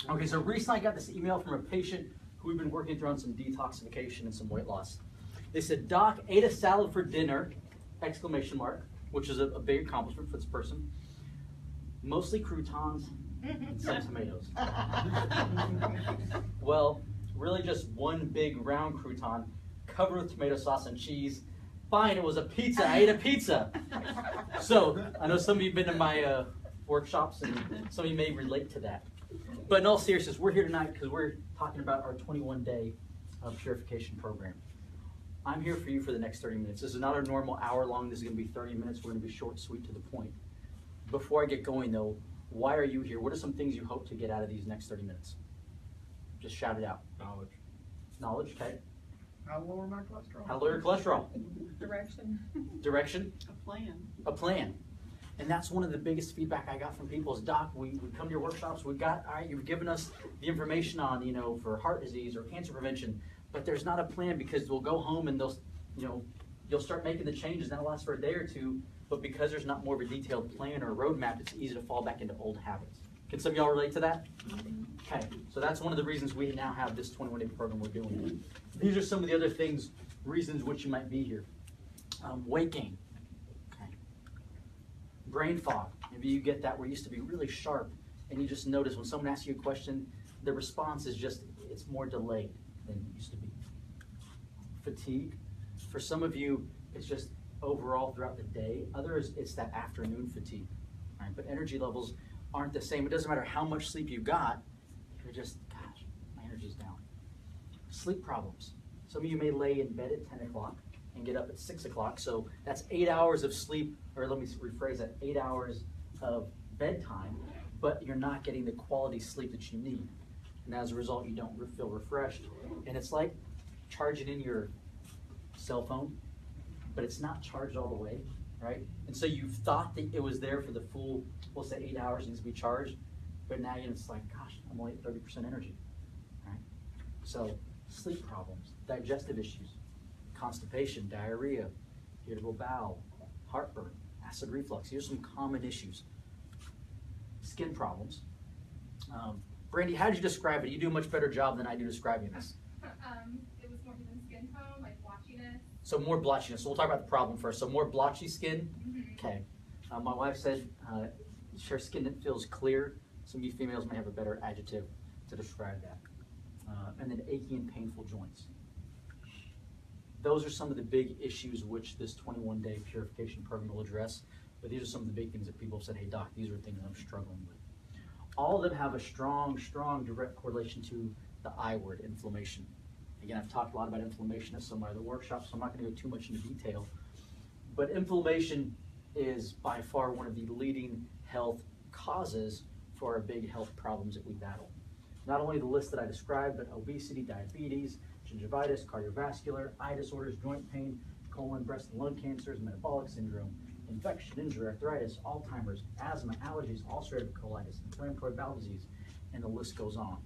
Okay, so recently I got this email from a patient who we've been working through on some detoxification and some weight loss. They said, Doc, ate a salad for dinner, exclamation mark, which is a big accomplishment for this person. Mostly croutons and some tomatoes. Well, really just one big round crouton covered with tomato sauce and cheese. Fine, it was a pizza. I ate a pizza. So I know some of you have been to my workshops, and some of you may relate to that. But in all seriousness, we're here tonight because we're talking about our 21-day purification program. I'm here for you for the next 30 minutes. This is not a normal hour long. This is going to be 30 minutes. We're going to be short, sweet, to the point. Before I get going, though, why are you here? What are some things you hope to get out of these next 30 minutes? Just shout it out. Knowledge. Knowledge, okay. How to lower my cholesterol. How to lower your cholesterol. Direction. Direction. A plan. A plan. And that's one of the biggest feedback I got from people is, Doc, we come to your workshops, all right, you've given us the information on, for heart disease or cancer prevention, but there's not a plan because we'll go home and you'll start making the changes, that'll last for a day or two, but because there's not more of a detailed plan or a roadmap, it's easy to fall back into old habits. Can some of y'all relate to that? Okay, so that's one of the reasons we now have this 21-day program we're doing. These are some of the other reasons which you might be here. Weight gain. Brain fog. Maybe you get that where you used to be really sharp and you just notice when someone asks you a question, the response is it's more delayed than it used to be. Fatigue. For some of you, it's just overall throughout the day. Others, it's that afternoon fatigue. Right? But energy levels aren't the same. It doesn't matter how much sleep you got, you're just, gosh, my energy's down. Sleep problems. Some of you may lay in bed at 10 o'clock and get up at 6 o'clock. So that's 8 hours of sleep, or let me rephrase that, 8 hours of bedtime, but you're not getting the quality sleep that you need. And as a result, you don't feel refreshed. And it's like charging in your cell phone, but it's not charged all the way, right? And so you thought that it was there for the full, we'll say 8 hours, it needs to be charged, but now it's like, gosh, I'm only at 30% energy, right? So sleep problems, digestive issues, constipation, diarrhea, irritable bowel, heartburn, acid reflux. These are some common issues. Skin problems. Brandy, how did you describe it? You do a much better job than I do describing this. It was more than skin tone, like blotchiness. So more blotchiness. So we'll talk about the problem first. So more blotchy skin. Okay. My wife said her skin that feels clear. Some of you females may have a better adjective to describe that. And then achy and painful joints. Those are some of the big issues which this 21-day purification program will address. But these are some of the big things that people have said, hey, Doc, these are things I'm struggling with. All of them have a strong, strong direct correlation to the I word, inflammation. Again, I've talked a lot about inflammation at some of my other workshops, so I'm not going to go too much into detail. But inflammation is by far one of the leading health causes for our big health problems that we battle. Not only the list that I described, but obesity, diabetes, gingivitis, cardiovascular, eye disorders, joint pain, colon, breast and lung cancers, metabolic syndrome, infection, injury, arthritis, Alzheimer's, asthma, allergies, ulcerative colitis, inflammatory bowel disease, and the list goes on.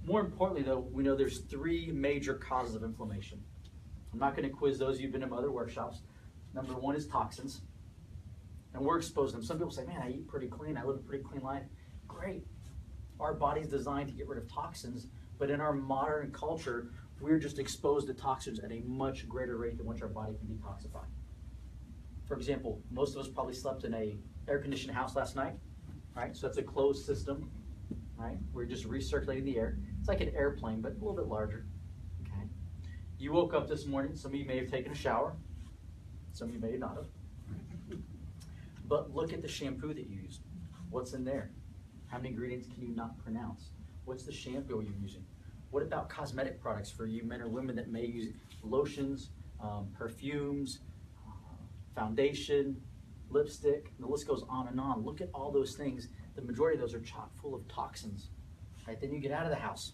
More importantly, though, we know there's 3 major causes of inflammation. I'm not going to quiz those of you who've been to my other workshops. Number 1 is toxins, and we're exposed to them. Some people say, man, I eat pretty clean, I live a pretty clean life. Great. Our body's designed to get rid of toxins, but in our modern culture, we're just exposed to toxins at a much greater rate than which our body can detoxify. For example, most of us probably slept in a air-conditioned house last night, right? So that's a closed system, right? We're just recirculating the air. It's like an airplane, but a little bit larger, okay? You woke up this morning, some of you may have taken a shower, some of you may not have. But look at the shampoo that you used. What's in there? How many ingredients can you not pronounce? What's the shampoo you're using? What about cosmetic products for you men or women that may use lotions, perfumes, foundation, lipstick, the list goes on and on. Look at all those things. The majority of those are chock full of toxins. Right? Then you get out of the house,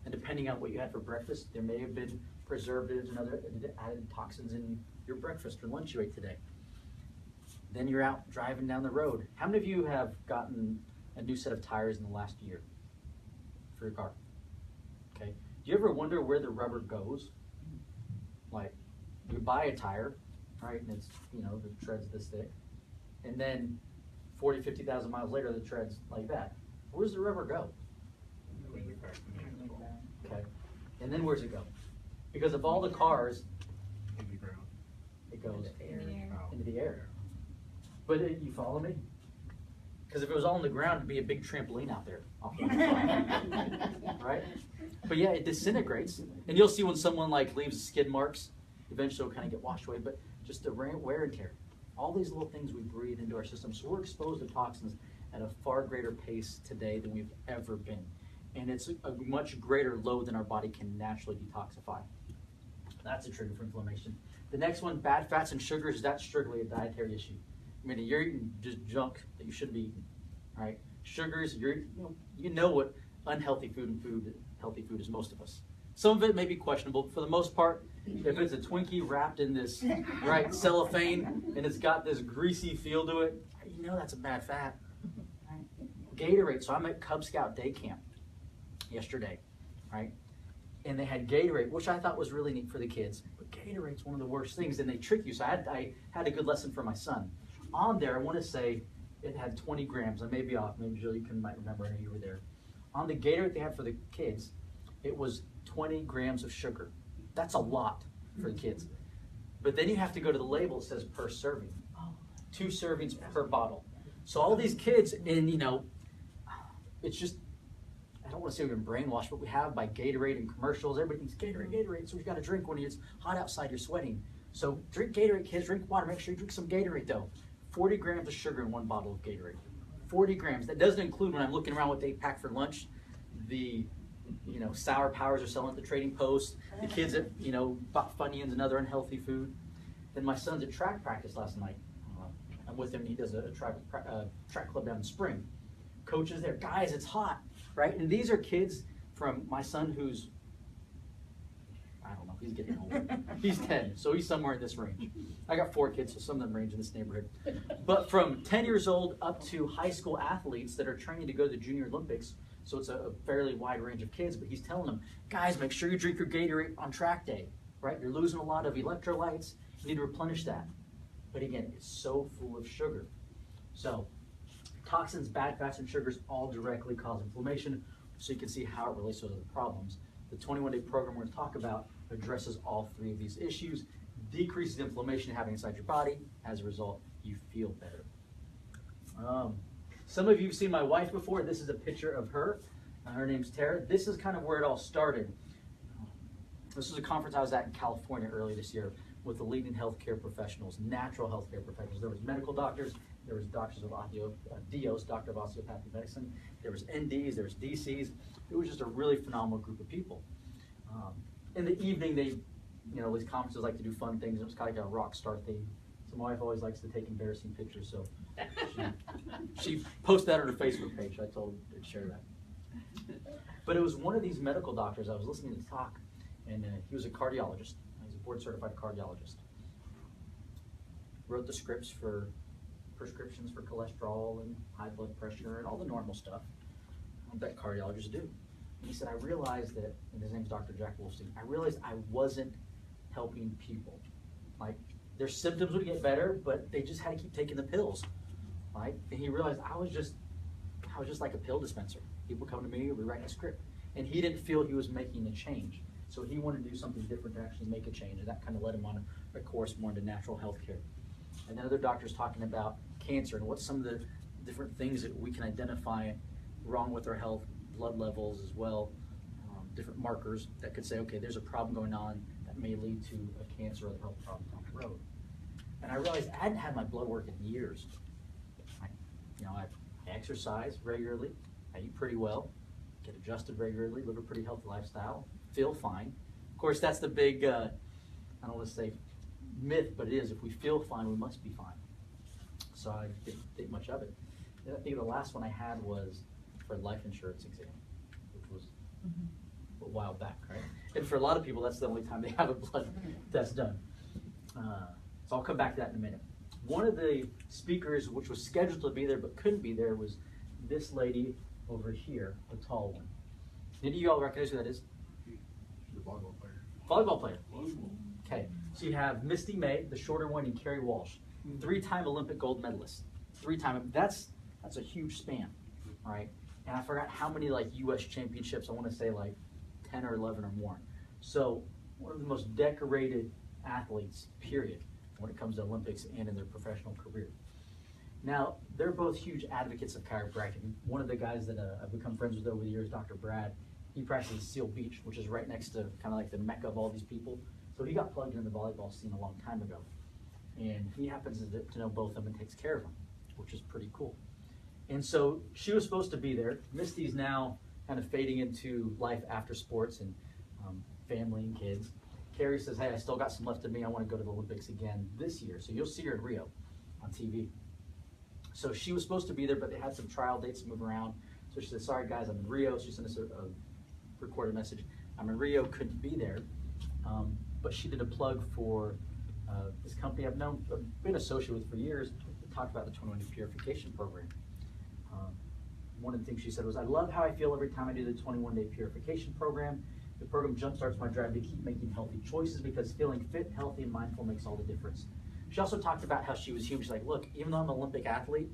and depending on what you had for breakfast, there may have been preservatives and other added toxins in your breakfast or lunch you ate today. Then you're out driving down the road. How many of you have gotten a new set of tires in the last year for your car? Okay. Do you ever wonder where the rubber goes? Like, you buy a tire, right, and it's, the tread's this thick, and then 40, 50,000 miles later, the tread's like that. Where does the rubber go? Okay. And then where's it go? Because of all the cars, In the ground. it goes Out. into the air. But you follow me? Because if it was all on the ground, it'd be a big trampoline out there. Off one side. Right? But yeah, it disintegrates. And you'll see when someone like leaves skid marks, eventually it'll kind of get washed away. But just the wear and tear. All these little things we breathe into our system. So we're exposed to toxins at a far greater pace today than we've ever been. And it's a much greater load than our body can naturally detoxify. That's a trigger for inflammation. The next one, bad fats and sugars, that's strictly a dietary issue. I mean, you're eating just junk that you shouldn't be eating, right? Sugars, you know what unhealthy food and healthy food is, most of us. Some of it may be questionable, but for the most part, if it's a Twinkie wrapped in this, right, cellophane, and it's got this greasy feel to it, you know that's a bad fat. Right? Gatorade, so I'm at Cub Scout day camp yesterday, right? And they had Gatorade, which I thought was really neat for the kids. But Gatorade's one of the worst things, and they trick you. So I had a good lesson for my son. On there, I want to say it had 20 grams. I may be off. Maybe Jill, might remember. I know you were there. On the Gatorade they had for the kids, it was 20 grams of sugar. That's a lot for the kids. But then you have to go to the label. It says per serving. 2 servings per bottle. So all these kids, and it's just, I don't want to say we've been brainwashed, but we have by Gatorade and commercials. Everybody thinks Gatorade, Gatorade, so you've got to drink when it's hot outside, you're sweating. So drink Gatorade, kids, drink water. Make sure you drink some Gatorade, though. 40 grams of sugar in 1 bottle of Gatorade. 40 grams. That doesn't include, when I'm looking around what they pack for lunch, the Sour Powers are selling at the Trading Post, the kids at, bought Funyuns and other unhealthy food. Then my son's at track practice last night. I'm with him, he does a track club down in Spring. Coach is there. Guys, it's hot, right? And these are kids from my son who's, I don't know, he's getting older. He's 10, so he's somewhere in this range. I got 4 kids, so some of them range in this neighborhood. But from 10 years old up to high school athletes that are training to go to the Junior Olympics, so it's a fairly wide range of kids, but he's telling them, guys, make sure you drink your Gatorade on track day, right? You're losing a lot of electrolytes. You need to replenish that. But again, it's so full of sugar. So toxins, bad fats, and sugars all directly cause inflammation, so you can see how it relates to other problems. The 21-day program we're going to talk about addresses all 3 of these issues, decreases inflammation you have inside your body. As a result, you feel better. Some of you have seen my wife before. This is a picture of her. Her name's Tara. This is kind of where it all started. This was a conference I was at in California earlier this year with the leading healthcare professionals, natural healthcare professionals. There was medical doctors, there was doctors of DOs, Doctor of Osteopathic Medicine, there was NDs, there was DCs. It was just a really phenomenal group of people. In the evening, these conferences like to do fun things. It was kind of like a rock star theme. So my wife always likes to take embarrassing pictures, so she posted that on her Facebook page. I told her to share that. But it was one of these medical doctors. I was listening to talk, and he was a cardiologist. He's a board-certified cardiologist. Wrote the scripts for prescriptions for cholesterol and high blood pressure and all the normal stuff that cardiologists do. And he said, I realized that, and his name's Dr. Jack Wolfstein, I realized I wasn't helping people. Like, their symptoms would get better, but they just had to keep taking the pills, right? And he realized I was just like a pill dispenser. People come to me, we write a script. And he didn't feel he was making a change. So he wanted to do something different to actually make a change. And that kind of led him on a course more into natural health care. And then other doctors talking about cancer and what's some of the different things that we can identify wrong with our health, blood levels as well, different markers that could say, okay, there's a problem going on that may lead to a cancer or other health problem down the road. And I realized I hadn't had my blood work in years. I exercise regularly, I eat pretty well, get adjusted regularly, live a pretty healthy lifestyle, feel fine. Of course, that's the big, I don't want to say myth, but it is, if we feel fine, we must be fine. So I didn't think much of it. And I think the last one I had was for a life insurance exam, which was a while back, right? And for a lot of people, that's the only time they have a blood test done. So I'll come back to that in a minute. One of the speakers, which was scheduled to be there but couldn't be there, was this lady over here, the tall one. Did you all recognize who that is? The volleyball player. Volleyball player. Okay, so you have Misty May, the shorter one, and Carrie Walsh, 3-time Olympic gold medalist. 3-time. That's a huge span, all right? and I forgot how many like U.S. championships. I want to say like 10 or 11 or more. So one of the most decorated athletes, period, when it comes to Olympics and in their professional career. Now, they're both huge advocates of chiropractic. One of the guys that I've become friends with over the years, Dr. Brad, he practices Seal Beach, which is right next to kind of like the mecca of all these people. So he got plugged into the volleyball scene a long time ago. And he happens to know both of them and takes care of them, which is pretty cool. And so she was supposed to be there. Misty's now kind of fading into life after sports and family and kids. Carrie says, hey, I still got some left in me. I want to go to the Olympics again this year. So you'll see her in Rio on TV. So she was supposed to be there, but they had some trial dates to move around. So she said, sorry guys, I'm in Rio. She sent us a recorded message. I'm in Rio, couldn't be there. But she did a plug for this company I've been associated with for years. Talked about the 21 Day Purification Program. One of the things she said was, I love how I feel every time I do the 21 Day Purification Program. The program jumpstarts my drive to keep making healthy choices because feeling fit, healthy, and mindful makes all the difference. She also talked about how she was human. She's like, look, even though I'm an Olympic athlete,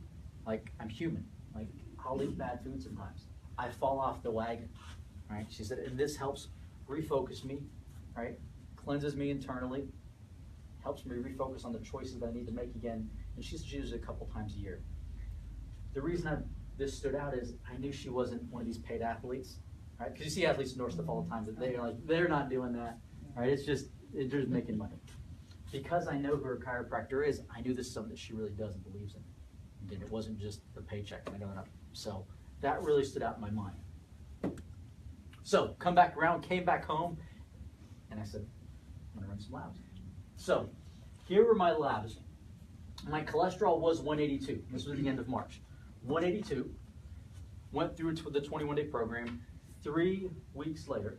like, I'm human. Like, I'll eat bad food sometimes. I fall off the wagon, right? She said, and this helps refocus me, right? Cleanses me internally, helps me refocus on the choices that I need to make again. And she uses it a couple times a year. The reason this stood out is I knew she wasn't one of these paid athletes, right? Because you see athletes endorse stuff all the time, but they're not doing that, right? They're just making money. Because I know who her chiropractor is, I knew this is something that she really does and believes in. And it wasn't just the paycheck that I got up. So that really stood out in my mind. So come back around, came back home, and I said, I'm gonna run some labs. So here were my labs. My cholesterol was 182. This was the end of March. 182. Went through the 21-day program. 3 weeks later,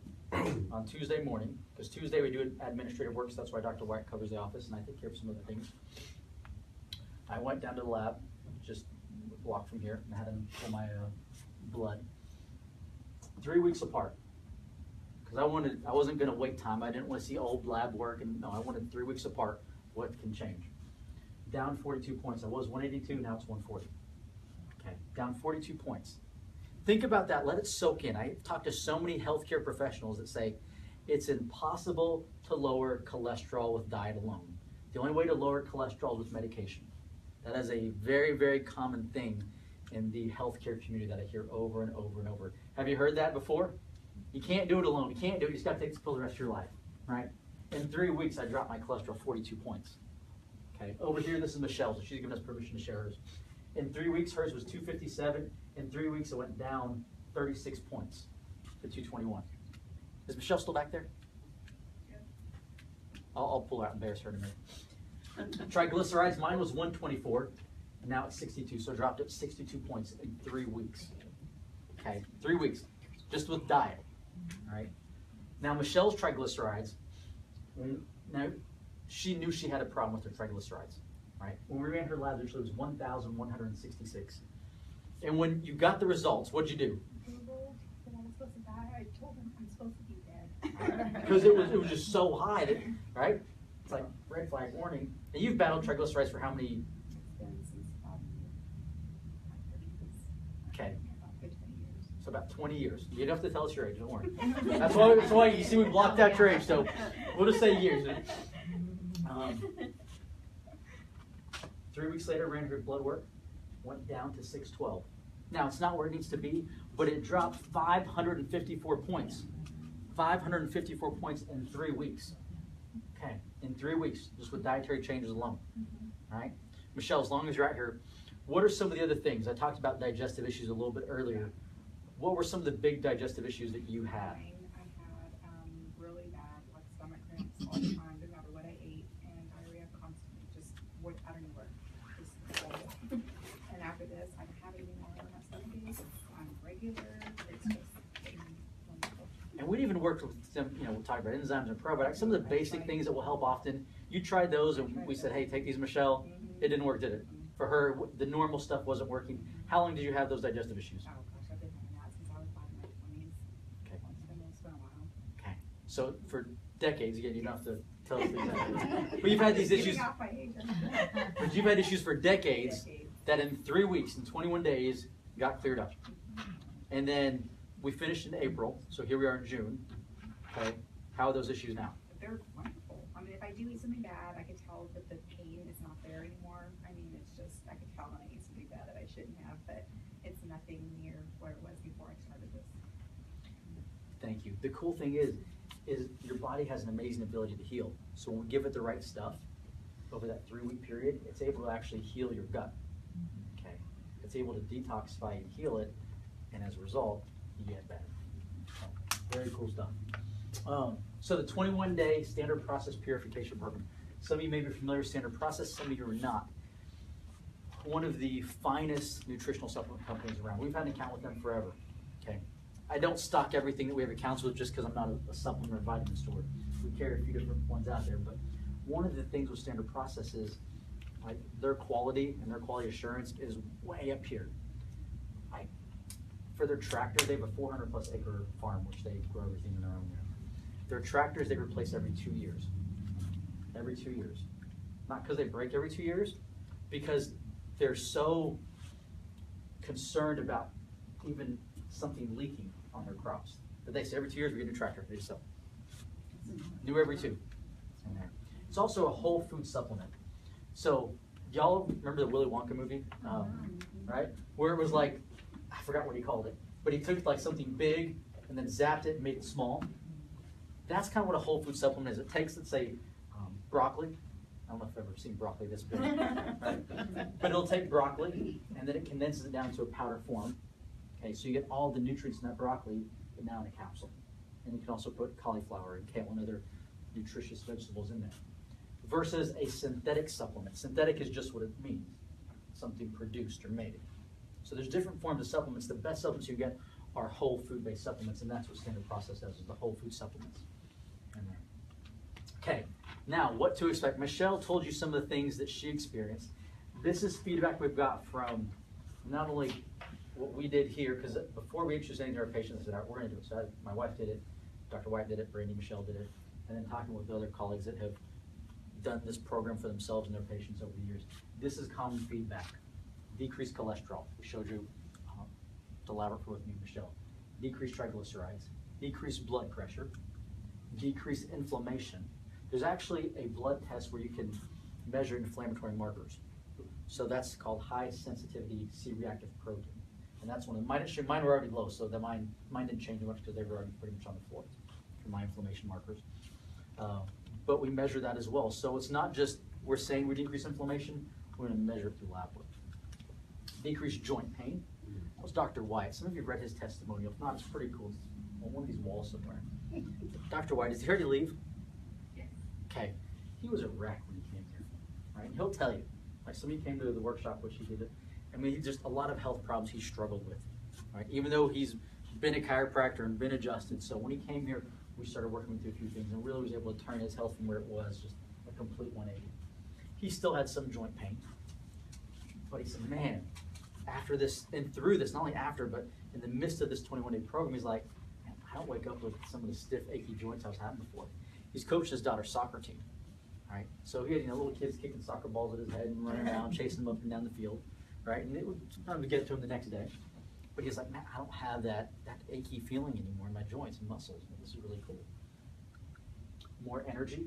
on Tuesday morning, because Tuesday we do administrative work, so that's why Dr. White covers the office, and I take care of some other things. I went down to the lab, just a block from here, and I had him pull my blood. 3 weeks apart, because I wasn't going to wait time. I didn't want to see old lab work, and no, I wanted 3 weeks apart. What can change? Down 42 points. I was 182, now it's 140. Okay, down 42 points. Think about that. Let it soak in. I've talked to so many healthcare professionals that say it's impossible to lower cholesterol with diet alone. The only way to lower cholesterol is with medication. That is a very, very common thing in the healthcare community that I hear over and over and over. Have you heard that before? You can't do it alone. You can't do it. You just got to take this pill the rest of your life, right? In 3 weeks, I dropped my cholesterol 42 points. Okay. Over here, this is Michelle's. She's given us permission to share hers. In 3 weeks, hers was 257. In 3 weeks, it went down 36 points to 221. Is Michelle still back there? Yeah. I'll pull her out and embarrass her in a minute. Triglycerides, mine was 124, and now it's 62, so I dropped it 62 points in 3 weeks. Okay, 3 weeks, just with diet, all right? Now, Michelle's triglycerides, now, she knew she had a problem with her triglycerides, right? When we ran her labs, it was 1,166. And when you got the results, what'd you do? Googled that I was supposed to die. I told them I'm supposed to be dead. Because it was just so high, that, right? It's like red flag warning. And you've battled triglycerides for how many? It's been since probably my 30s. Okay. About 15 years. So about 20 years. You don't have to tell us your age, don't worry. That's why you see we blocked out your age, so we'll just say years. 3 weeks later, ran her blood work, went down to 612. Now, it's not where it needs to be, but it dropped 554 points. 554 points in 3 weeks. Okay, in 3 weeks, just with dietary changes alone. All right? Michelle, as long as you're out here, what are some of the other things? I talked about digestive issues a little bit earlier. What were some of the big digestive issues that you had? I had really bad like stomach cramps all the time, no matter what I ate, and diarrhea constantly, just out of nowhere. And after this, I don't have it anymore. My stomach is, I'm regular. It's just wonderful. And we'd even worked with some, we'll talk about enzymes and probiotics, some of the basic things that will help often. You tried those, and we said, hey, take these, Michelle. It didn't work, did it? For her, the normal stuff wasn't working. How long did you have those digestive issues? Oh gosh, I've been having that since I was in my 20s. Okay. It's been a while. Okay. So for decades, again, you don't have to tell us exactly. But you've had these issues. Giving out my age. But you've had issues for decades that in 3 weeks, in 21 days, got cleared up. And then we finished in April, so here we are in June. Okay, how are those issues now? They're wonderful. I mean, if I do eat something bad, I could tell that the pain is not there anymore. I mean, it's just, I could tell when I eat something bad that I shouldn't have, but it's nothing near what it was before I started this. Thank you. The cool thing is your body has an amazing ability to heal. So when we give it the right stuff over that 3-week period, it's able to actually heal your gut. Okay, it's able to detoxify and heal it, and as a result, you get better. So, very cool stuff. So the 21-day standard process purification program. Some of you may be familiar with standard process, some of you are not. One of the finest nutritional supplement companies around. We've had an account with them forever. Okay, I don't stock everything that we have accounts with just because I'm not a supplement or vitamin store. We carry a few different ones out there, but one of the things with standard process is like their quality and their quality assurance is way up here. For their tractor, they have a 400+ acre farm, which they grow everything in their own there. Their tractors, they replace every 2 years. Every 2 years. Not because they break every 2 years, because they're so concerned about even something leaking on their crops. But they say every 2 years we get a new tractor, they just sell. New every 2. It's also a whole food supplement. So y'all remember the Willy Wonka movie? Right? Where it was like, I forgot what he called it, but he took like something big and then zapped it and made it small. That's kind of what a whole food supplement is. It takes, let's say, broccoli. I don't know if I've ever seen broccoli this big, right? But it'll take broccoli and then it condenses it down to a powder form. Okay, so you get all the nutrients in that broccoli, but now in a capsule. And you can also put cauliflower and kale and other nutritious vegetables in there. Versus a synthetic supplement. Synthetic is just what it means, something produced or made. So there's different forms of supplements. The best supplements you get are whole food-based supplements, and that's what standard process has, is the whole food supplements. Okay, now what to expect. Michelle told you some of the things that she experienced. This is feedback we've got from not only what we did here, because before we introduced anything to our patients, I said, all right, we're going to do it. So my wife did it, Dr. White did it, Brandy, Michelle did it, and then talking with the other colleagues that have done this program for themselves and their patients over the years. This is common feedback. Decreased cholesterol. We showed you the laboratory with me, Michelle. Decreased triglycerides, decreased blood pressure, decreased inflammation. There's actually a blood test where you can measure inflammatory markers. So that's called high sensitivity C-reactive protein. And that's one of mine were already low, so mine didn't change much because they were already pretty much on the floor for my inflammation markers. But we measure that as well. So it's not just we're saying we decrease inflammation, we're going to measure it through lab work. Decreased joint pain. That was Dr. White. Some of you have read his testimonial. If not, it's pretty cool. It's on one of these walls somewhere. Dr. White, is he ready to leave? Yes. Okay. He was a wreck when he came here, right? And he'll tell you. Like somebody came to the workshop, which he did it. I mean, just a lot of health problems he struggled with, right? Even though he's been a chiropractor and been adjusted. So when he came here, we started working with a few things and really was able to turn his health from where it was, just a complete 180. He still had some joint pain. But he said, man, after this and through this, not only after, but in the midst of this 21-day program, he's like, man, I don't wake up with some of the stiff, achy joints I was having before. He's coached his daughter's soccer team, right? So he had little kids kicking soccer balls at his head and running around, chasing them up and down the field, right? And it would sometimes get it to him the next day. But he's like, man, I don't have that achy feeling anymore in my joints and muscles. This is really cool. More energy,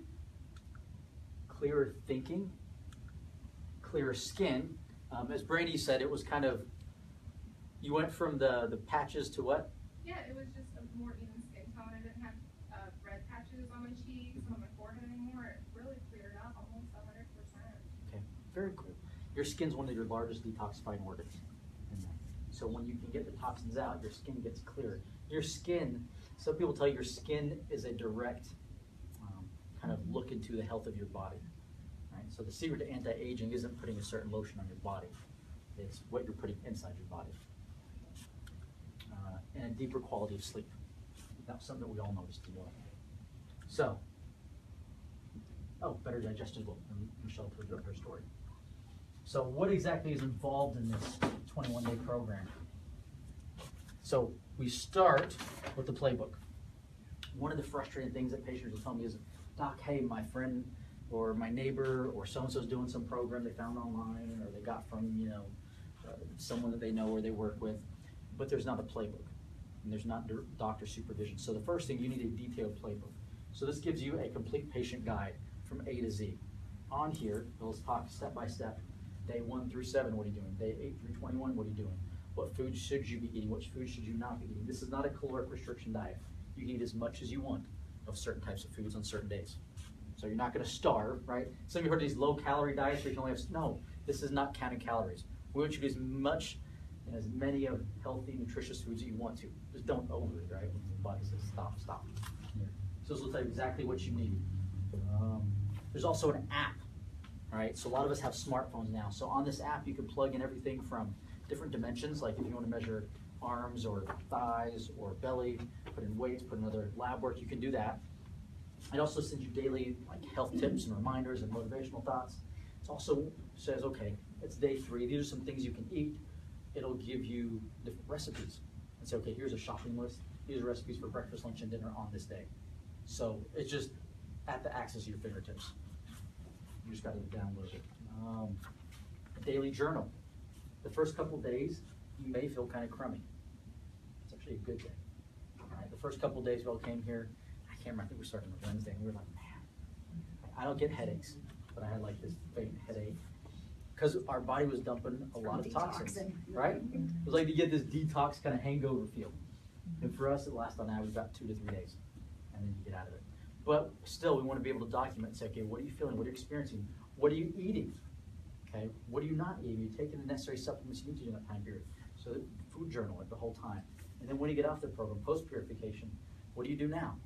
clearer thinking, clearer skin. As Brandy said, it was kind of, you went from the patches to what? Yeah, it was just a more even skin tone. I didn't have red patches on my cheeks, on my forehead anymore. It really cleared up almost 100%. Okay, very cool. Your skin's one of your largest detoxifying organs. So when you can get the toxins out, your skin gets clearer. Your skin, some people tell you your skin is a direct kind of look into the health of your body. Right? So the secret to anti-aging isn't putting a certain lotion on your body. It's what you're putting inside your body. And a deeper quality of sleep. That's something that we all noticed as well. So, better digestion as well. And Michelle told you her story. So what exactly is involved in this 21-day program? So we start with the playbook. One of the frustrating things that patients will tell me is, Doc, hey, my friend or my neighbor or so-and-so's doing some program they found online or they got from, someone that they know or they work with. but there's not a playbook, and there's not doctor supervision. So the first thing, you need a detailed playbook. So this gives you a complete patient guide from A to Z. On here, let's talk step by step. Day 1 through 7, what are you doing? Day 8 through 21, what are you doing? What food should you be eating? What food should you not be eating? This is not a caloric restriction diet. You can eat as much as you want of certain types of foods on certain days. So you're not going to starve, right? Some of you heard these low-calorie diets where you can only have, no, this is not counting calories. We want you to eat as much and as many of healthy, nutritious foods that you want to. Just don't over it, right? The body says stop, stop. So this will tell you exactly what you need. There's also an app, right? So a lot of us have smartphones now. So on this app, you can plug in everything from different dimensions, like if you want to measure arms or thighs or belly, put in weights, put in other lab work, you can do that. It also sends you daily like health tips and reminders and motivational thoughts. It also says, okay, it's day 3. These are some things you can eat. It'll give you different recipes and say, okay, here's a shopping list. These are recipes for breakfast, lunch, and dinner on this day. So it's just at the access of your fingertips. You just got to download it. A daily journal. The first couple days, you may feel kind of crummy. It's actually a good day. All right, the first couple days we all came here, I can't remember, I think we started on Wednesday, and we were like, man, I don't get headaches, but I had like this faint headache because our body was dumping a lot of toxins, right? It was like you get this detox kind of hangover feel. And for us, it lasts on average about 2 to 3 days, and then you get out of it. But still, we want to be able to document and say, okay, what are you feeling? What are you experiencing? What are you eating? Okay, what are you not eating? Are you taking the necessary supplements you need to do in that time period? So food journal it the whole time. And then when you get off the program, post-purification, what do you do now?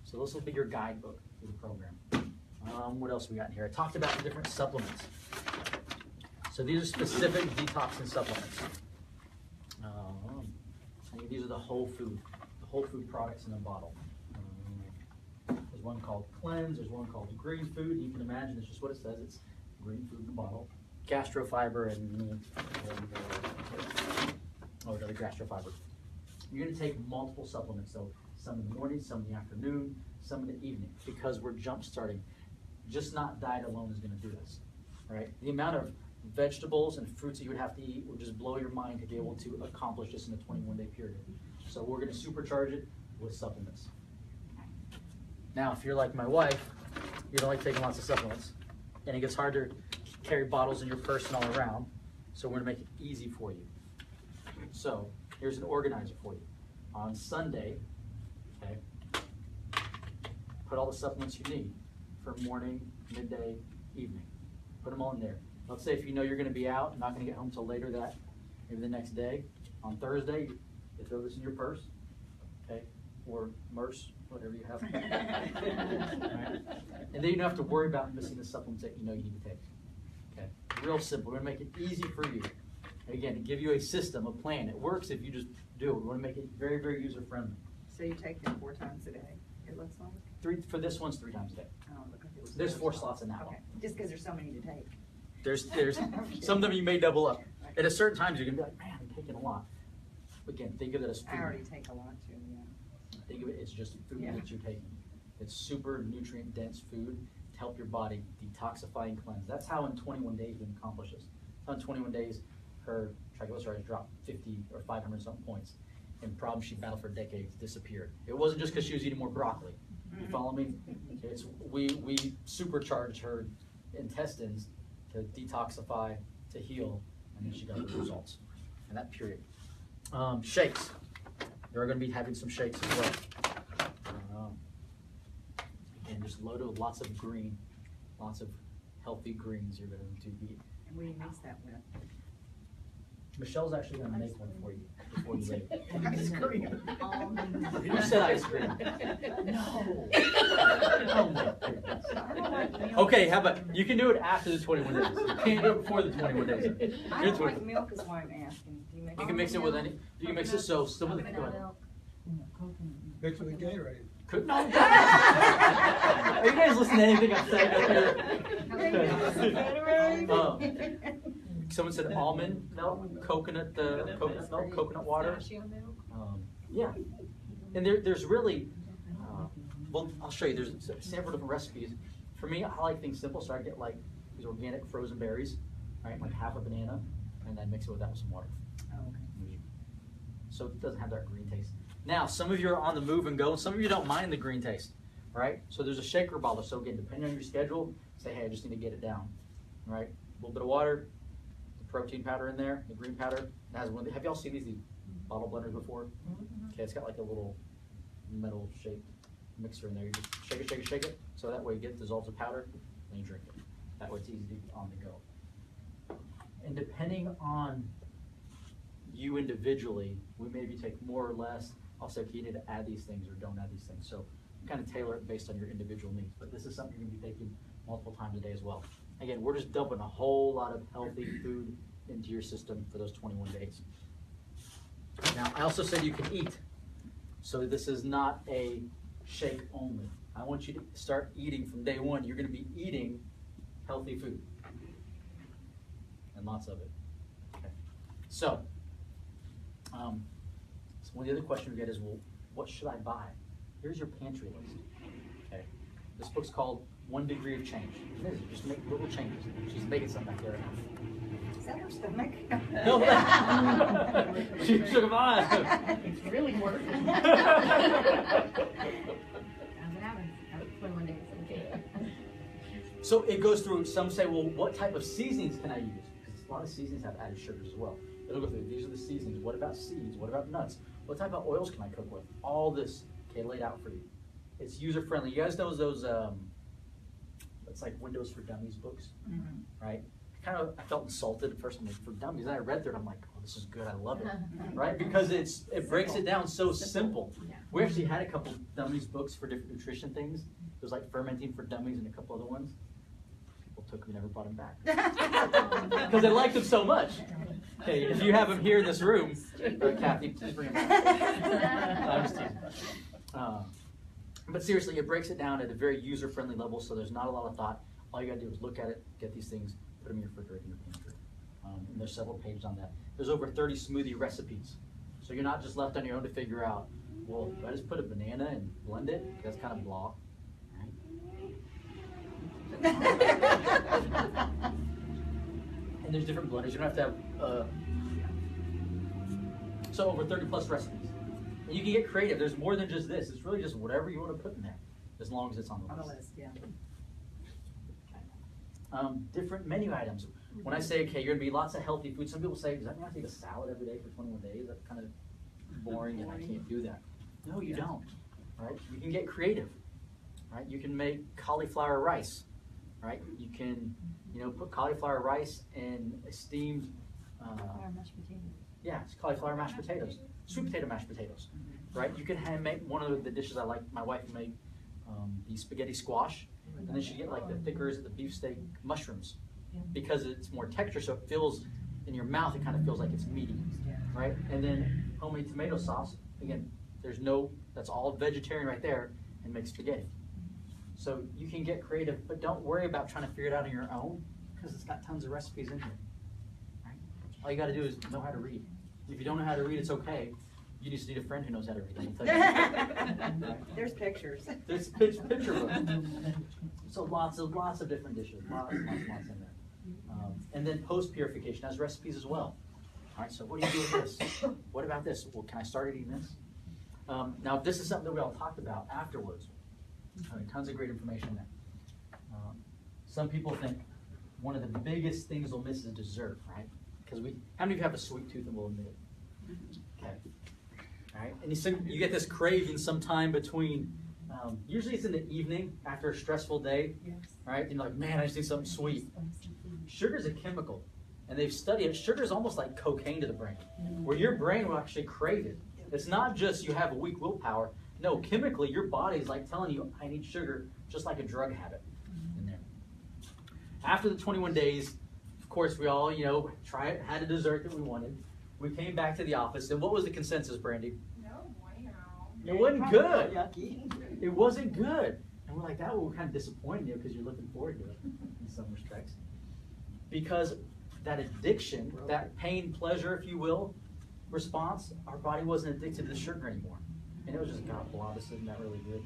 So this will be your guidebook for the program. What else we got in here? I talked about the different supplements. So these are specific detoxing supplements. These are the whole food products in a bottle. There's one called Cleanse, there's one called Green Food. You can imagine it's just what it says. It's green food in a bottle. Gastrofiber and another gastrofiber. You're going to take multiple supplements, so some in the morning, some in the afternoon, some in the evening, because we're jump starting. Just not diet alone is going to do this, right? The amount of vegetables and fruits that you would have to eat would just blow your mind to be able to accomplish this in a 21-day period. So we're going to supercharge it with supplements. Now, if you're like my wife, you don't like taking lots of supplements, and it gets hard to carry bottles in your purse and all around, so we're going to make it easy for you. So here's an organizer for you. On Sunday, okay, put all the supplements you need for morning, midday, evening. Put them all in there. Let's say if you know you're going to be out and not going to get home till later maybe the next day, on Thursday, you throw this in your purse, okay, or MERS, whatever you have. Right? And then you don't have to worry about missing the supplements that you know you need to take. Okay, real simple. We're going to make it easy for you. And again, to give you a system, a plan. It works if you just do it. We want to make it very, very user-friendly. So you take them 4 times a day, it looks like? For this one's 3 times a day. Oh, look at this. There's 4 slots in that one. Okay, just because there's so many to take. There's some of them you may double up. And at certain times you're gonna be like, man, I'm taking a lot. Again, think of it as food. I already take a lot too, yeah. Think of it as just food Yeah. that you're taking. It's super nutrient dense food to help your body detoxify and cleanse. That's how in 21 days we can accomplish this. So in 21 days, her triglycerides dropped 50 or 500 something points. And problems she battled for decades disappeared. It wasn't just because she was eating more broccoli. You follow me? It's we supercharged her intestines to detoxify, to heal, and then she got the results in that period. Shakes. You're going to be having some shakes as well. Again, just loaded with lots of green, lots of healthy greens you're going to eat. And what do you mix that with? Michelle's actually going to make one for you before you leave. Ice cream. You said ice cream. No. Oh my goodness. Okay, how about you can do it after the 21 days. You can't do it before the 21 days. I don't like milk is why I'm asking. Do you mix You can mix it with any. You can mix it so some of the. Go ahead. Mixed with Gatorade. No. Are you guys listening to anything I'm saying up here? Someone said almond milk, coconut milk, coconut water. Yeah, and there's really, well, I'll show you. There's several different recipes. For me, I like things simple, so I get like these organic frozen berries, right? Like half a banana, and then mix it with that with some water. Oh, okay. so it doesn't have that green taste. Now, some of you are on the move and go, and some of you don't mind the green taste, right? So there's a shaker bottle. So again, depending on your schedule, say, hey, I just need to get it down, right? A little bit of water, the protein powder in there, the green powder. It has one. Have y'all seen these bottle blenders before? Okay, it's got like a little metal shaped mixer in there. You just shake it, shake it, shake it. So that way you get dissolved powder, and you drink it. That way it's easy to get on the go. And depending on you individually, we maybe take more or less. I'll say, okay, you need to add these things or don't add these things. So kind of tailor it based on your individual needs. But this is something you're going to be taking multiple times a day as well. Again, we're just dumping a whole lot of healthy food into your system for those 21 days. Now, I also said you can eat. So this is not a shake only. I want you to start eating from day one. You're going to be eating healthy food. And lots of it. Okay. So one of the other questions we get is, well, what should I buy? Here's your pantry list. Okay. This book's called 1 Degree of Change. It is. Just make little changes. She's making something back there right now. Is that her stomach? No, she shook them on. It's really working. As it happens, after 21 days, okay. So it goes through, some say, well, what type of seasonings can I use? Because a lot of seasonings have added sugars as well. It'll go through, these are the seasonings. What about seeds? What about nuts? What type of oils can I cook with? All this, okay, laid out for you. It's user-friendly. You guys know those, it's like Windows for Dummies books, right? I felt insulted at first, I'm like, for dummies. And I read through it, I'm like, oh, this is good, I love it, right? Because it breaks it down so simple. We actually had a couple dummies books for different nutrition things. It was like Fermenting for Dummies and a couple other ones. People took them and never brought them back. Because they liked them so much. Okay, if you have them here in this room, Kathy, please bring them back. I'm just teasing. But seriously, it breaks it down at a very user-friendly level, so there's not a lot of thought. All you gotta do is look at it, get these things, put them in your refrigerator, in your pantry. And there's several pages on that. There's over 30 smoothie recipes. So you're not just left on your own to figure out, well, do I just put a banana and blend it? That's kind of blah. Right? And there's different blenders. You don't have to have, so over 30 plus recipes. And you can get creative. There's more than just this. It's really just whatever you want to put in there, as long as it's on the list. On the list, yeah. Okay. Different menu items. When I say, okay, you're going to be lots of healthy food, some people say, does that mean I have to eat a salad every day for 21 days? That's kind of boring and I can't do that. No, you don't. Right? You can get creative. Right? You can make cauliflower rice. Right? You can, put cauliflower rice in a steamed, Mashed potatoes. yeah, it's cauliflower mashed potatoes, sweet potato mashed potatoes. Right? You can hand make one of the dishes I like. My wife made the spaghetti squash, and then she get like the thicker the beefsteak mushrooms, because it's more texture, so it feels in your mouth. It kind of feels like it's meaty, right? And then homemade tomato sauce. Again, that's all vegetarian right there, and make spaghetti. So you can get creative, but don't worry about trying to figure it out on your own, because it's got tons of recipes in here. Right? All you got to do is know how to read. If you don't know how to read, it's okay. You just need a friend who knows how to read. I'll tell you. There's pictures. There's picture book. So lots of different dishes, lots in there. And then post purification has recipes as well. All right, so what do you do with this? What about this? Well, can I start eating this? Now, this is something that we all talked about afterwards. Tons of great information there. Some people think one of the biggest things we'll miss is dessert, right? Because how many of you have a sweet tooth and will admit it? Okay. All right, and you get this craving sometime between, usually it's in the evening after a stressful day, right? You're like, man, I just need something sweet. Sugar is a chemical, and they've studied it. Sugar is almost like cocaine to the brain, where your brain will actually crave it. It's not just you have a weak willpower. No, chemically, your body is like telling you, I need sugar, just like a drug habit in there. After the 21 days, of course, we all, had a dessert that we wanted. We came back to the office, and what was the consensus, Brandy? No bueno. It wasn't good. Yucky. It wasn't good. And we're like, that will kind of disappoint you because you're looking forward to it in some respects. Because that addiction, that pain, pleasure, if you will, response, our body wasn't addicted to the sugar anymore. And it was just, God, blah, this isn't that really good.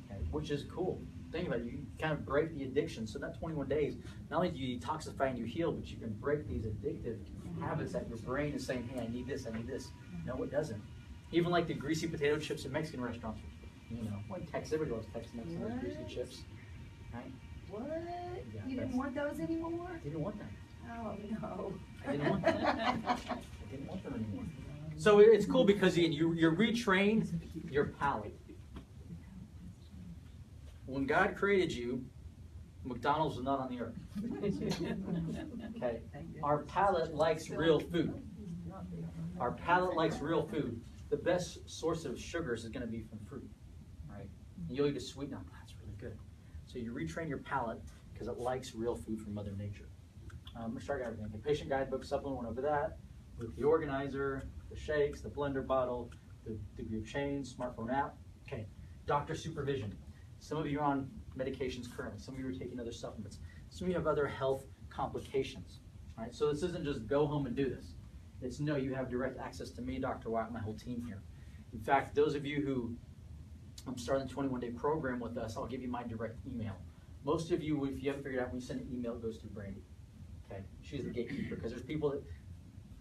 Okay, which is cool. Think about it, you kind of break the addiction. So that 21 days, not only do you detoxify and you heal, but you can break these addictive habits that your brain is saying, hey, I need this, No, it doesn't. Even like the greasy potato chips at Mexican restaurants, you know, like Tex, everybody loves Tex-Mex and those greasy chips, right? What? Yeah, You that's- didn't want those anymore? I didn't want that. Oh, no. I didn't want that. I didn't want them anymore. So it's cool because you retrain your palate. When God created you, McDonald's was not on the earth. Okay? Our palate likes real food. Our palate likes real food. The best source of sugars is going to be from fruit, right? And you'll eat a sweet nut. That's really good. So you retrain your palate because it likes real food from Mother Nature. We started everything. The patient guidebook supplement went over that with the organizer, the shakes, the blender bottle, the group chain, smartphone app. Okay, doctor supervision. Some of you are on medications currently. Some of you are taking other supplements. Some of you have other health complications. Right? So this isn't just go home and do this. It's no, you have direct access to me, Dr. White, my whole team here. In fact, those of you who starting the 21-day program with us, I'll give you my direct email. Most of you, if you haven't figured out, when you send an email, it goes to Brandy. Okay, she's the gatekeeper because there's people that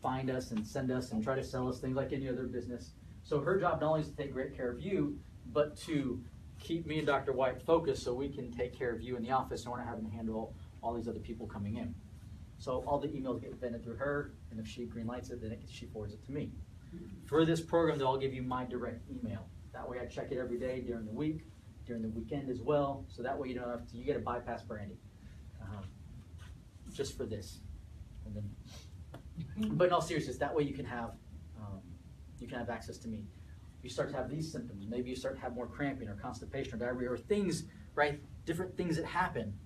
find us and send us and try to sell us things like any other business. So her job not only is to take great care of you, but to keep me and Dr. White focused so we can take care of you in the office and we're not having to handle all these other people coming in. So all the emails get vetted through her, and if she green lights it, then she forwards it to me. For this program, though, I'll give you my direct email. That way I check it every day during the week, during the weekend as well, so that way you don't have to, you get to bypass Brandy. Just for this. And then, but in all seriousness, that way you can have access to me. You start to have these symptoms, maybe you start to have more cramping or constipation or diarrhea or things, right? Different things that happen,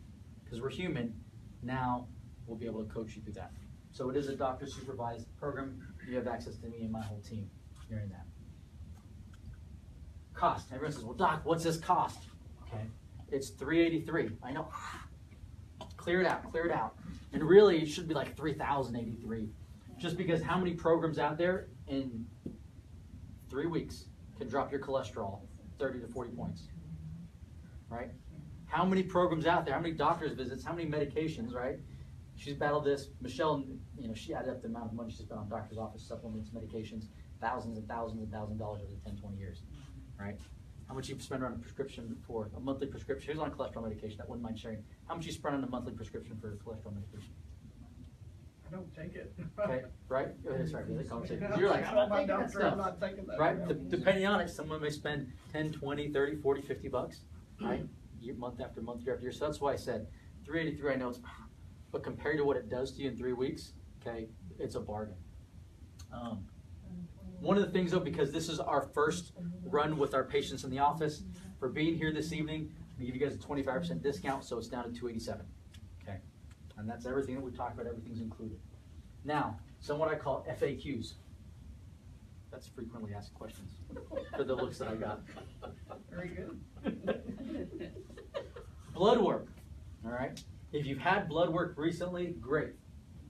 because we're human. Now we'll be able to coach you through that. So it is a doctor supervised program. You have access to me and my whole team during that. Cost. Everyone says, well, Doc, what's this cost? Okay. It's $383. I know. Clear it out, clear it out. And really, it should be like $3,083. Just because how many programs out there in 3 weeks can drop your cholesterol 30 to 40 points, right? How many programs out there, how many doctor's visits, how many medications, right? She's battled this. Michelle, you know, she added up the amount of money she's spent on doctor's office, supplements, medications, thousands and thousands and thousands of dollars over the 10, 20 years, right? How much you spend on a prescription for a monthly prescription? Who's on cholesterol medication? I wouldn't mind sharing. How much you spend on a monthly prescription for cholesterol medication? I don't take it. Okay, right? Go ahead, sorry, the conversation. You're like, I'm not taking that I'm stuff. not taking that. Right? Depending on it, someone may spend 10, 20, 30, 40, 50 bucks, right? Month after month, year after year. So that's why I said $383, I know it's, but compared to what it does to you in 3 weeks, okay, it's a bargain. One of the things though, because this is our first run with our patients in the office, for being here this evening, we give you guys a 25% discount, so it's down to $287. Okay, and that's everything that we talked about. Everything's included. Now, some what I call FAQs. That's frequently asked questions. For the looks that I got. Very good. Blood work. All right. If you've had blood work recently, great.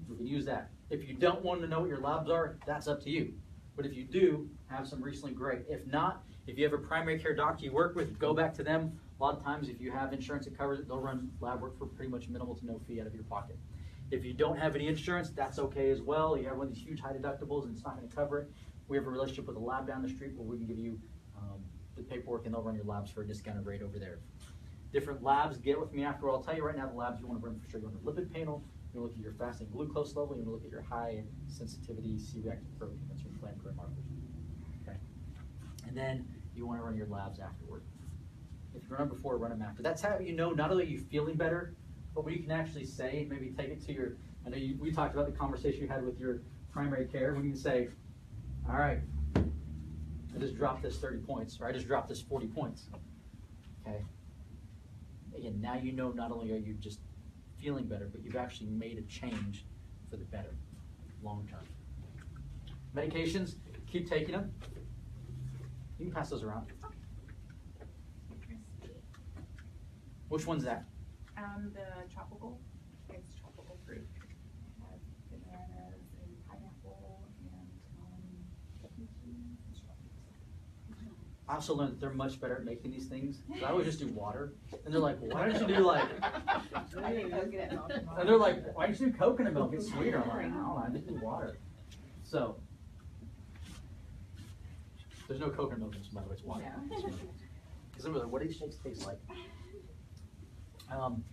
We can use that. If you don't want to know what your labs are, that's up to you. But if you do have some recently, great. If not, if you have a primary care doctor you work with, go back to them. A lot of times, if you have insurance that covers it, they'll run lab work for pretty much minimal to no fee out of your pocket. If you don't have any insurance, that's okay as well. You have one of these huge high deductibles and it's not going to cover it. We have a relationship with a lab down the street where we can give you the paperwork and they'll run your labs for a discounted rate over there. Different labs, get with me after. I'll tell you right now the labs you want to run for sure. You want a lipid panel, you want to look at your fasting glucose level, you want to look at your high sensitivity C-reactive protein. That's your inflammatory markers. Okay. And then you want to run your labs afterward. If you run them before, run them after. That's how you know not only are you feeling better, but what you can actually say, maybe take it to your, I know we talked about the conversation you had with your primary care, when you can say, all right, I just dropped this 30 points, or I just dropped this 40 points. Okay. Again, now you know not only are you just feeling better, but you've actually made a change for the better, long term. Medications, keep taking them. You can pass those around. Which one's that? The tropical, it's tropical fruit. It has bananas and pineapple and peaches. I also learned that they're much better at making these things. I always just do water. And they're like, why don't you do like, and they're like, why don't you do coconut milk? It's sweeter. I'm like, no, I just do water. So, There's no coconut milk in this, by the way, it's water. Because I'm like, what do these shakes taste like?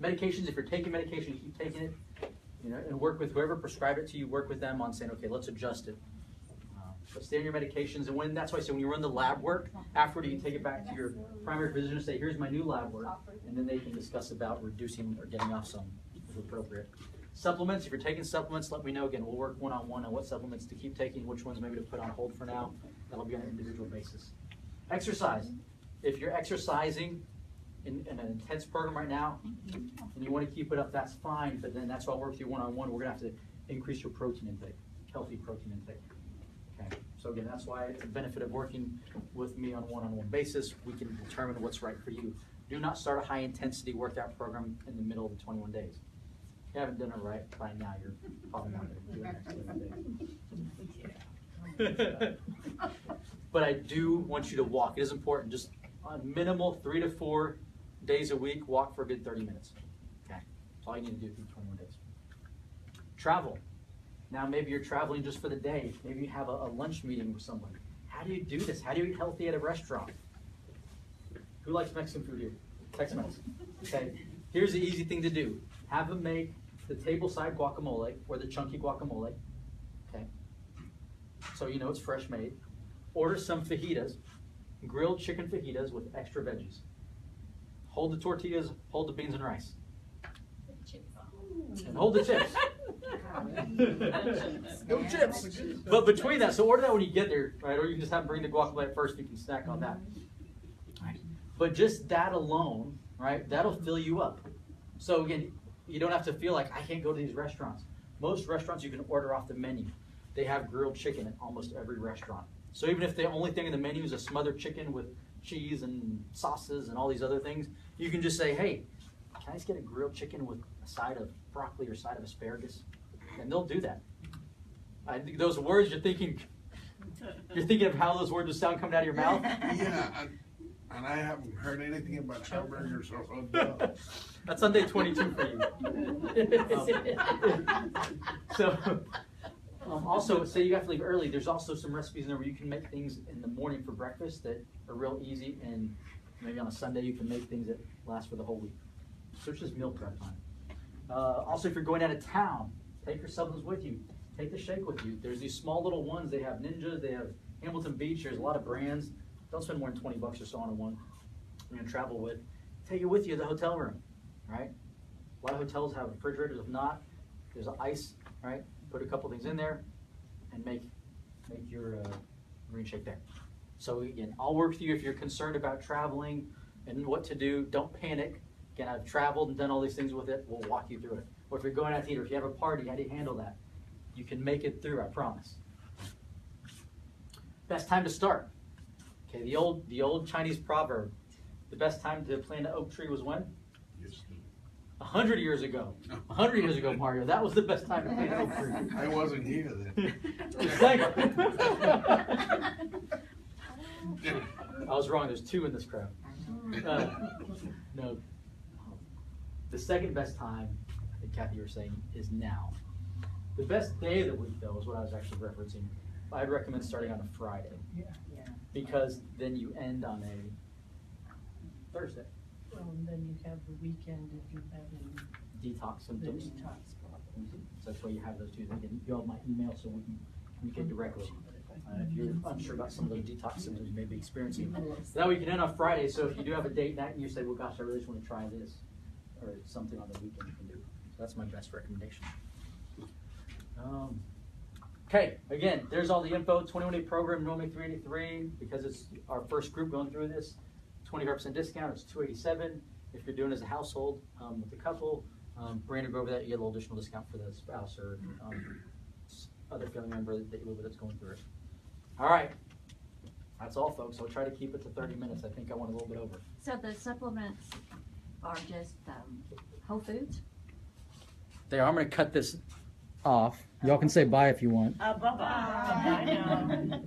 Medications, if you're taking medication, keep taking it, and work with whoever prescribed it to you, work with them on saying, okay, let's adjust it. But stay on your medications, and that's why I say when you run the lab work, afterward you can take it back to your primary physician and say, here's my new lab work, and then they can discuss about reducing or getting off some if appropriate. Supplements, if you're taking supplements, let me know. Again, we'll work one-on-one on what supplements to keep taking, which ones maybe to put on hold for now. That'll be on an individual basis. Exercise. If you're exercising in an intense program right now, and you want to keep it up, that's fine, but then that's why I'll work with you one-on-one. We're going to have to increase your protein intake, healthy protein intake. Okay. So again, that's why it's a benefit of working with me on a one-on-one basis. We can determine what's right for you. Do not start a high-intensity workout program in the middle of the 21 days. If you haven't done it right by now, you're probably not going to do it next 21 days. But I do want you to walk. It is important. Just on minimal 3 to 4 days a week, walk for a good 30 minutes. Okay. That's all you need to do through 21 days. Travel. Now maybe you're traveling just for the day. Maybe you have a lunch meeting with someone. How do you do this? How do you eat healthy at a restaurant? Who likes Mexican food here? Tex-Mex. Okay. Here's the easy thing to do. Have them make the table-side guacamole or the chunky guacamole. Okay. So you know it's fresh made. Order some fajitas, grilled chicken fajitas with extra veggies. Hold the tortillas, hold the beans and rice. And hold the chips. No chips. But between that, so order that when you get there, right? Or you can just have them bring the guacamole first, you can snack on that. Right? But just that alone, right, that'll fill you up. So again, you don't have to feel like I can't go to these restaurants. Most restaurants you can order off the menu. They have grilled chicken at almost every restaurant. So even if the only thing in the menu is a smothered chicken with cheese and sauces and all these other things, you can just say, hey, can I just get a grilled chicken with a side of broccoli or a side of asparagus? And they'll do that. Those words you're thinking of how those words would sound coming out of your mouth? Yeah, and I haven't heard anything about hamburgers or hot dogs. That's on day 22 for you. Also, say you have to leave early, there's also some recipes in there where you can make things in the morning for breakfast that are real easy, and maybe on a Sunday you can make things that last for the whole week. So it's just meal prep time. Also, if you're going out of town, take your supplements with you. Take the shake with you. There's these small little ones. They have Ninja, they have Hamilton Beach. There's a lot of brands. Don't spend more than $20 or so on one you're going to travel with. Take it with you to the hotel room, right? A lot of hotels have refrigerators. If not, there's ice, right? Put a couple things in there and make your green shake there. So again, I'll work with you if you're concerned about traveling and what to do. Don't panic. Again, I've traveled and done all these things with it. We'll walk you through it. Or if you're going out to eat, or if you have a party, how do you handle that? You can make it through, I promise. Best time to start. Okay, the old Chinese proverb, the best time to plant an oak tree was when? 100 years ago. 100 years ago, Mario. That was the best time to plant an oak tree. I wasn't here then. Exactly. I was wrong. There's 2 in this crowd. No. The second best time, I think Kathy, you were saying, is now. The best day of the week, though, is what I was actually referencing. I'd recommend starting on a Friday. Yeah. Because then you end on a Thursday. Well, and then you have the weekend if you have any Detox the symptoms. detox problem. So that's why you have those 2 things. And you have my email so we can communicate directly. If you're unsure about some of those detox symptoms you may be experiencing. So that way you can end on Friday. So if you do have a date night and you say, well, gosh, I really just want to try this, or something on the weekend you can do. So that's my best recommendation. Okay, again, there's all the info. 21-day program, normally $383 because it's our first group going through this. 25% discount, it's $287. If you're doing it as a household with a couple, Brandon go over that, you get a little additional discount for the spouse or other family member that you live with that's going through it. All right, that's all, folks. I'll try to keep it to 30 minutes. I think I went a little bit over. So the supplements are just Whole Foods? There, I'm going to cut this off. Y'all can say bye if you want. Bye-bye. I know.